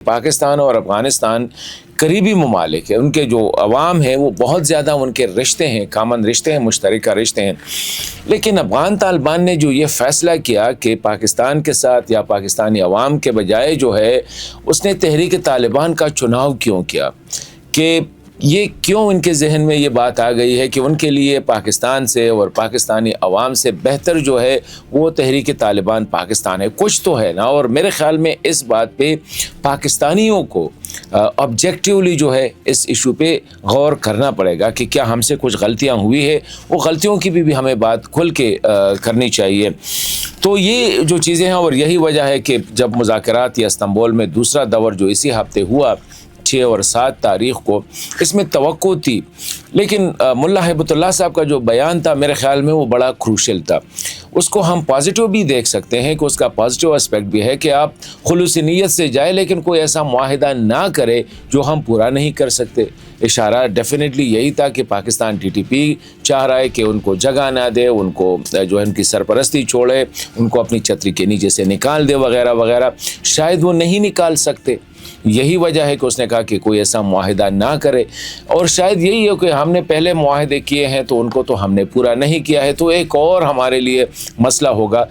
پاکستان اور افغانستان قریبی ممالک ہیں، ان کے جو عوام ہیں وہ بہت زیادہ ان کے رشتے ہیں، کامن رشتے ہیں، مشترکہ رشتے ہیں، لیکن افغان طالبان نے جو یہ فیصلہ کیا کہ پاکستان کے ساتھ یا پاکستانی عوام کے بجائے جو ہے اس نے تحریک طالبان کا چناؤ کیوں کیا، کہ یہ کیوں ان کے ذہن میں یہ بات آ گئی ہے کہ ان کے لیے پاکستان سے اور پاکستانی عوام سے بہتر جو ہے وہ تحریک طالبان پاکستان ہے، کچھ تو ہے نا۔ اور میرے خیال میں اس بات پہ پاکستانیوں کو آبجیکٹیولی جو ہے اس ایشو پہ غور کرنا پڑے گا کہ کیا ہم سے کچھ غلطیاں ہوئی ہے، وہ غلطیوں کی بھی ہمیں بات کھل کے کرنی چاہیے۔ تو یہ جو چیزیں ہیں، اور یہی وجہ ہے کہ جب مذاکرات یا استنبول میں دوسرا دور جو اسی ہفتے ہوا 6 اور 7 تاریخ کو، اس میں توقع تھی، لیکن ملا ہیبت اللہ صاحب کا جو بیان تھا میرے خیال میں وہ بڑا کروشل تھا۔ اس کو ہم پازیٹیو بھی دیکھ سکتے ہیں کہ اس کا پازیٹیو اسپیکٹ بھی ہے کہ آپ خلوص نیت سے جائے لیکن کوئی ایسا معاہدہ نہ کرے جو ہم پورا نہیں کر سکتے۔ اشارہ ڈیفینیٹلی یہی تھا کہ پاکستان ٹی ٹی پی چاہ رہا ہے کہ ان کو جگہ نہ دے، ان کو جو ہے ان کی سرپرستی چھوڑے، ان کو اپنی چھتری کے نیچے سے نکال دے وغیرہ وغیرہ۔ شاید وہ نہیں نکال سکتے، یہی وجہ ہے کہ اس نے کہا کہ کوئی ایسا معاہدہ نہ کرے، اور شاید یہی ہے کہ ہم نے پہلے معاہدے کیے ہیں تو ان کو تو ہم نے پورا نہیں کیا ہے، تو ایک اور ہمارے لیے مسئلہ ہوگا